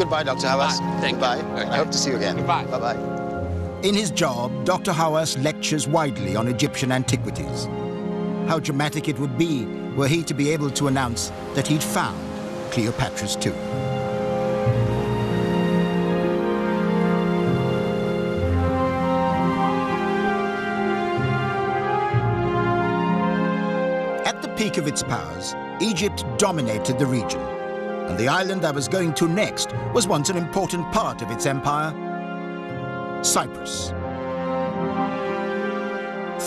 Goodbye, Dr. Hawass. Goodbye. Okay. I hope to see you again. Goodbye. Bye-bye. In his job, Dr. Hawass lectures widely on Egyptian antiquities. How dramatic it would be were he to be able to announce that he'd found Cleopatra's tomb. At the peak of its powers, Egypt dominated the region, and the island I was going to next was once an important part of its empire, Cyprus.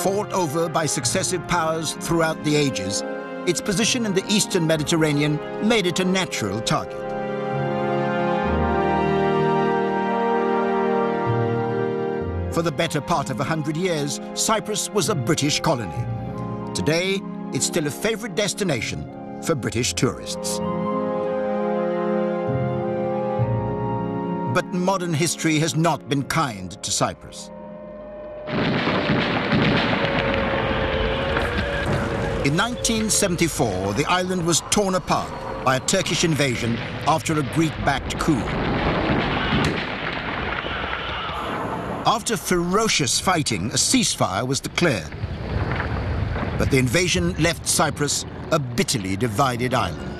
Fought over by successive powers throughout the ages, its position in the eastern Mediterranean made it a natural target. For the better part of 100 years, Cyprus was a British colony. Today, it's still a favorite destination for British tourists. But modern history has not been kind to Cyprus. In 1974, the island was torn apart by a Turkish invasion after a Greek-backed coup. After ferocious fighting, a ceasefire was declared. But the invasion left Cyprus a bitterly divided island.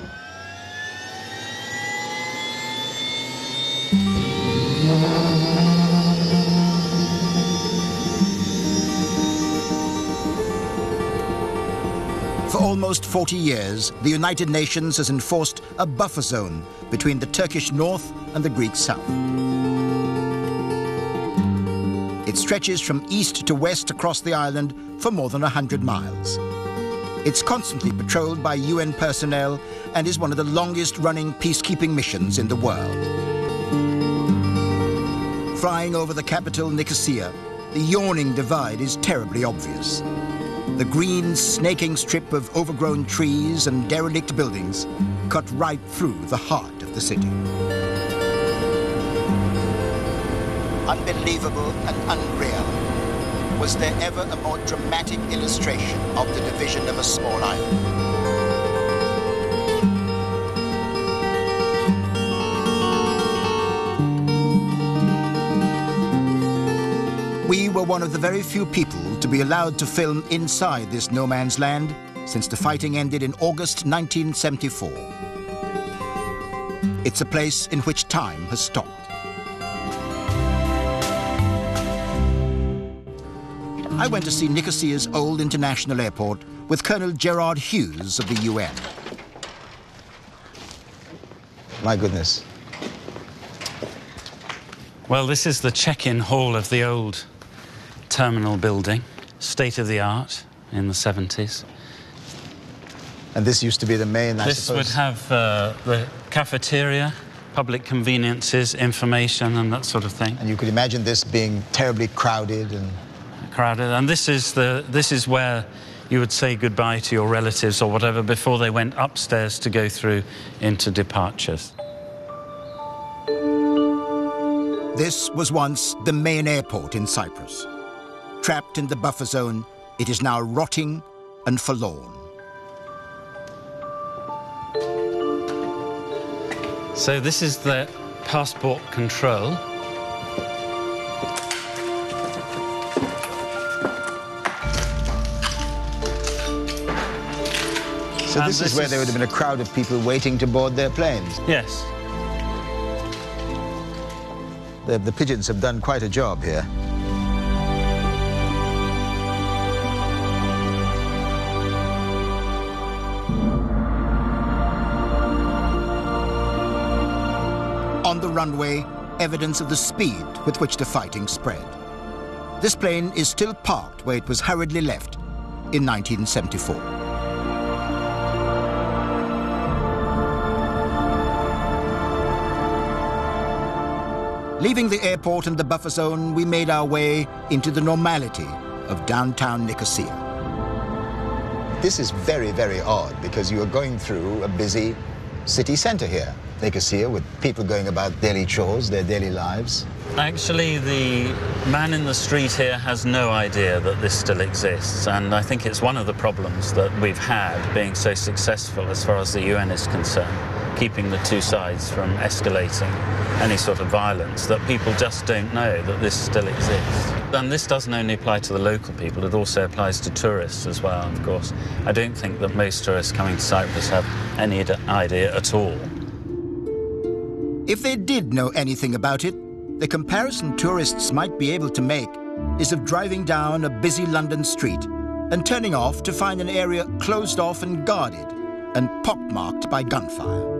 For almost 40 years, the United Nations has enforced a buffer zone between the Turkish north and the Greek south. It stretches from east to west across the island for more than 100 miles. It's constantly patrolled by UN personnel and is one of the longest-running peacekeeping missions in the world. Flying over the capital, Nicosia, the yawning divide is terribly obvious. The green, snaking strip of overgrown trees and derelict buildings cut right through the heart of the city. Unbelievable and unreal. Was there ever a more dramatic illustration of the division of a small island? We were one of the very few people to be allowed to film inside this no man's land since the fighting ended in August 1974. It's a place in which time has stopped. I went to see Nicosia's old international airport with Colonel Gerard Hughes of the UN. My goodness. Well, this is the check-in hall of the old terminal building, state-of-the-art in the 70s. And this used to be the main, I This suppose. would have the cafeteria, public conveniences, information, and that sort of thing. And you could imagine this being terribly crowded and... And this is where you would say goodbye to your relatives or whatever before they went upstairs to go through into departures. This was once the main airport in Cyprus. Trapped in the buffer zone, it is now rotting and forlorn. So this is the passport control. So this is where there would have been a crowd of people waiting to board their planes. Yes. The pigeons have done quite a job here. On the runway, evidence of the speed with which the fighting spread. This plane is still parked where it was hurriedly left in 1974. Leaving the airport and the buffer zone, we made our way into the normality of downtown Nicosia. This is very, very odd because you are going through a busy city centre here, Nicosia, with people going about daily chores, their daily lives. Actually, the man in the street here has no idea that this still exists, and I think it's one of the problems that we've had being so successful as far as the UN is concerned. keeping the two sides from escalating any sort of violence, that people just don't know that this still exists. And this doesn't only apply to the local people, it also applies to tourists as well, of course. I don't think that most tourists coming to Cyprus have any idea at all. If they did know anything about it, the comparison tourists might be able to make is of driving down a busy London street and turning off to find an area closed off and guarded and pockmarked by gunfire.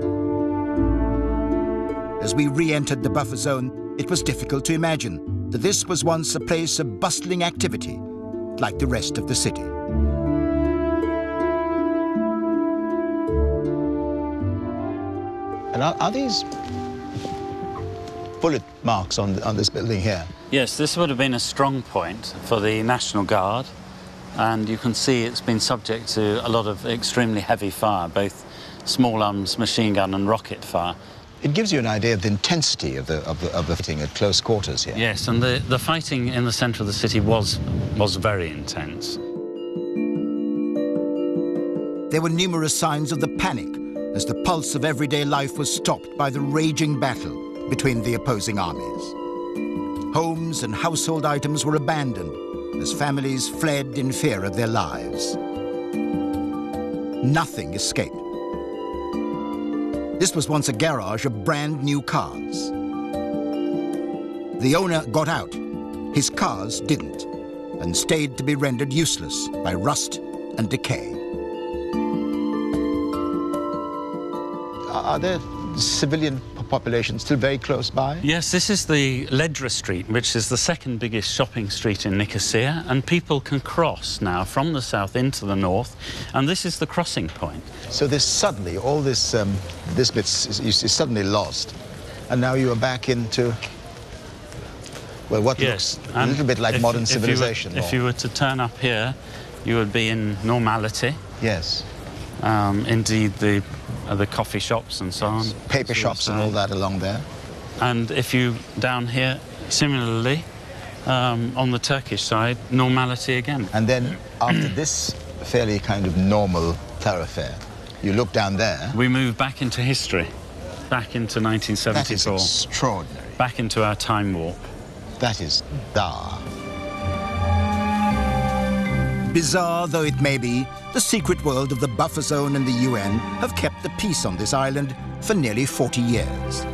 As we re-entered the buffer zone, it was difficult to imagine that this was once a place of bustling activity, like the rest of the city. And are these bullet marks on this building here? Yes, this would have been a strong point for the National Guard, and you can see it's been subject to a lot of extremely heavy fire, both small arms, machine gun and rocket fire. It gives you an idea of the intensity of the fighting at close quarters here. Yes, and the fighting in the centre of the city was very intense. There were numerous signs of the panic as the pulse of everyday life was stopped by the raging battle between the opposing armies. Homes and household items were abandoned as families fled in fear of their lives. Nothing escaped. This was once a garage of brand new cars. The owner got out. His cars didn't, and stayed to be rendered useless by rust and decay. Are there civilian population still very close by? Yes, this is the Ledra Street, which is the second biggest shopping street in Nicosia, and people can cross now from the south into the north, and this is the crossing point. So this suddenly, all this bit is suddenly lost, and now you are back into, well, what looks a little bit like modern civilization. If you were to turn up here, you would be in normality. Yes. Indeed, the coffee shops and so on. Paper shops and all that along there. And if you, down here, similarly, on the Turkish side, normality again. And then, after this fairly kind of normal thoroughfare, you look down there. We move back into history, back into 1974. That is extraordinary. Back into our time warp. That is bizarre. Bizarre though it may be, the secret world of the buffer zone and the UN have kept the peace on this island for nearly 40 years.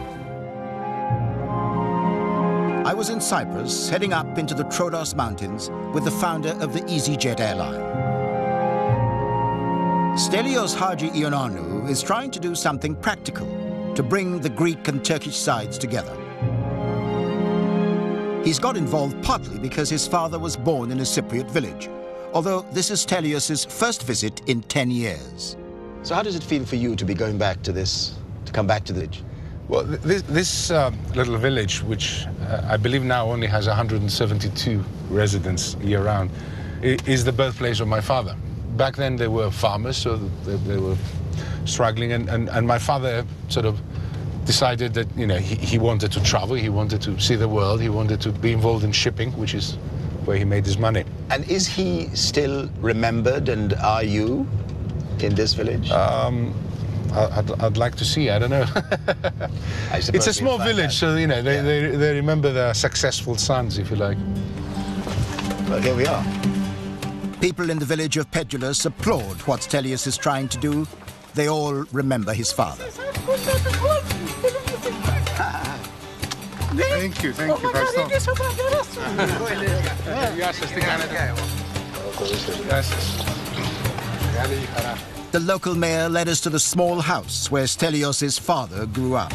I was in Cyprus, heading up into the Troodos Mountains with the founder of the EasyJet airline. Stelios Haji Ioannou is trying to do something practical to bring the Greek and Turkish sides together. He's got involved partly because his father was born in a Cypriot village, although this is Stelios' first visit in 10 years. So how does it feel for you to be going back to this, to come back to the village? Well, this little village, which I believe now only has 172 residents year-round, is the birthplace of my father. Back then they were farmers, so they were struggling, and my father sort of decided that, you know, he wanted to travel, he wanted to see the world, he wanted to be involved in shipping, which is where he made his money. And is he still remembered, and are you in this village? I'd like to see, I don't know. It's a small village, so, you know, they remember their successful sons, if you like. Well, here we are. People in the village of Pedulus applaud what Stelios is trying to do. They all remember his father. Thank you, The local mayor led us to the small house where Stelios' father grew up.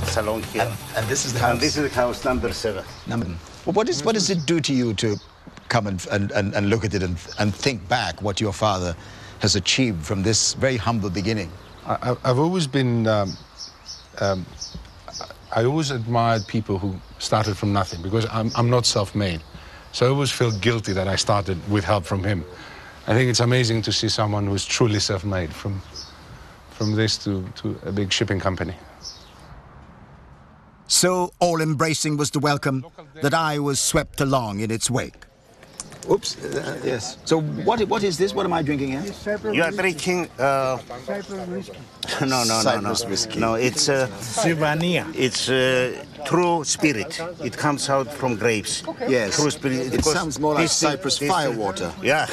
Salon here. And this is the house? And this is house number 7. Well, what does it do to you to come and look at it and think back what your father has achieved from this very humble beginning? I've always been... I always admired people who started from nothing, because I'm not self-made. So I always feel guilty that I started with help from him. I think it's amazing to see someone who's truly self-made, from this to a big shipping company. So all-embracing was the welcome that I was swept along in its wake. Oops, yes. So what is this? What am I drinking here? You are drinking... Cyprus whiskey. No. Cyprus whiskey. No, it's... Sivania. It's true spirit. It comes out from grapes. Yes. True spirit. It sounds more like Cyprus firewater. Yeah.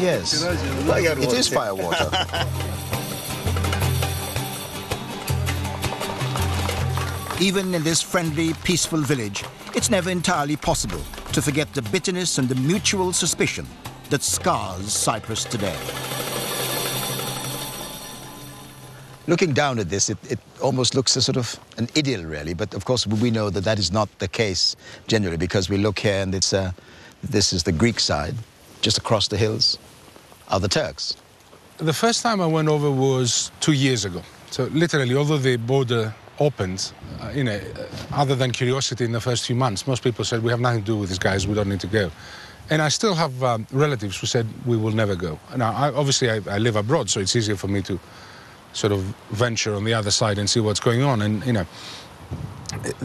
Yes. It is firewater. Even in this friendly, peaceful village, it's never entirely possible to forget the bitterness and the mutual suspicion that scars Cyprus today. Looking down at this, it almost looks a sort of an idyll, really. But of course, we know that that is not the case generally, because we look here and it's this is the Greek side. Just across the hills are the Turks. The first time I went over was 2 years ago. So literally, although the border opened, other than curiosity in the first few months, most people said, we have nothing to do with these guys, we don't need to go. And I still have relatives who said, we will never go. Now, obviously, I live abroad, so it's easier for me to sort of venture on the other side and see what's going on. And,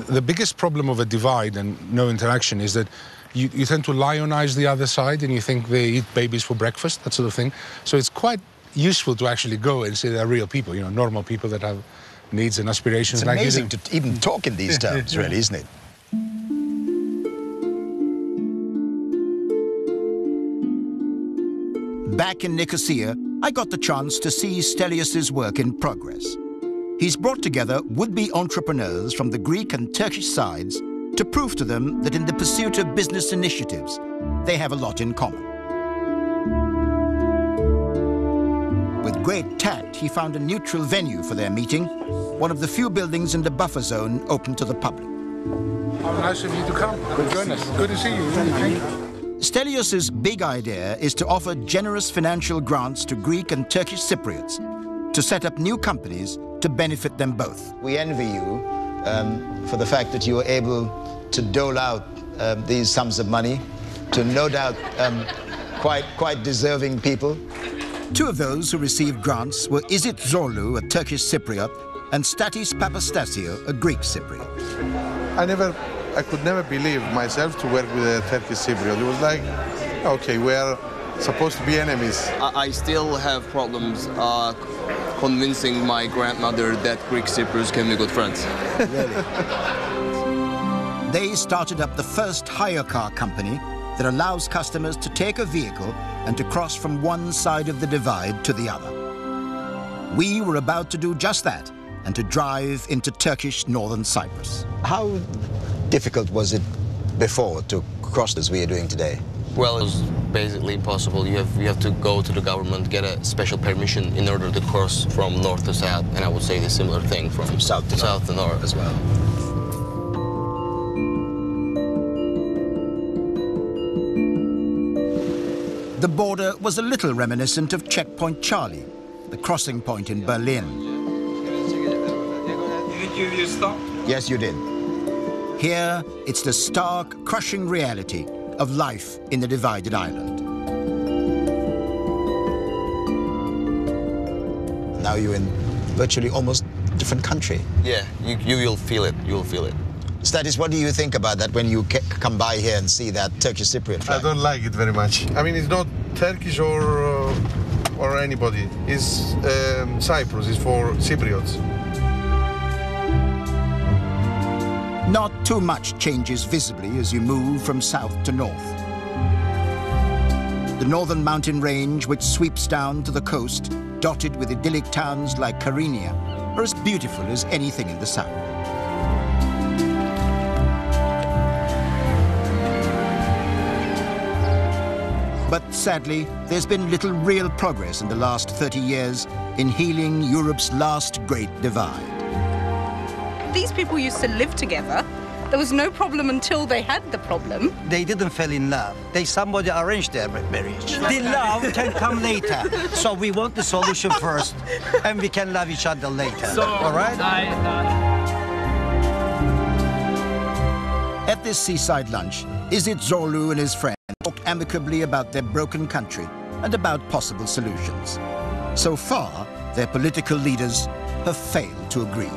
the biggest problem of a divide and no interaction is that you tend to lionize the other side and you think they eat babies for breakfast, that sort of thing. So it's quite useful to actually go and see they're real people, normal people that have needs and aspirations. It's amazing to even talk in these terms, really, isn't it? Back in Nicosia, I got the chance to see Stelios's work in progress. He's brought together would-be entrepreneurs from the Greek and Turkish sides to prove to them that in the pursuit of business initiatives, they have a lot in common. With great tact, he found a neutral venue for their meeting, one of the few buildings in the buffer zone open to the public. How nice of you to come. Join us. Good to see you. Stelios's big idea is to offer generous financial grants to Greek and Turkish Cypriots to set up new companies to benefit them both. We envy you for the fact that you were able to dole out these sums of money to no doubt quite deserving people. Two of those who received grants were Izit Zorlu, a Turkish Cypriot, and Statis Papastasio, a Greek Cypriot. I could never believe myself to work with a Turkish Cypriot. It was like, okay, we are supposed to be enemies. I still have problems convincing my grandmother that Greek Cypriots can be good friends. Really? They started up the first hire car company that allows customers to take a vehicle and to cross from one side of the divide to the other. We were about to do just that and to drive into Turkish northern Cyprus. How difficult was it before to cross as we are doing today? Well, it was basically impossible. You have to go to the government, get a special permission in order to cross from north to south, and I would say the similar thing from south to north as well. The border was a little reminiscent of Checkpoint Charlie, the crossing point in Berlin. Did you stop? Yes, you did. Here, it's the stark, crushing reality of life in the divided island. Now you're in virtually almost a different country. Yeah, you will feel it. You will feel it. Statis, what do you think about that when you come by here and see that Turkish Cypriot flag? I don't like it very much. I mean, it's not Turkish or anybody. It's Cyprus. It's for Cypriots. Not too much changes visibly as you move from south to north. The northern mountain range, which sweeps down to the coast, dotted with idyllic towns like Kyrenia, are as beautiful as anything in the south. But sadly, there's been little real progress in the last 30 years in healing Europe's last great divide. These people used to live together. There was no problem until they had the problem. They didn't fall in love. Somebody arranged their marriage. The love can come later. So we want the solution first, and we can love each other later. All right? At this seaside lunch, Izit Zorlu and his friend talked amicably about their broken country and about possible solutions. So far, their political leaders have failed to agree.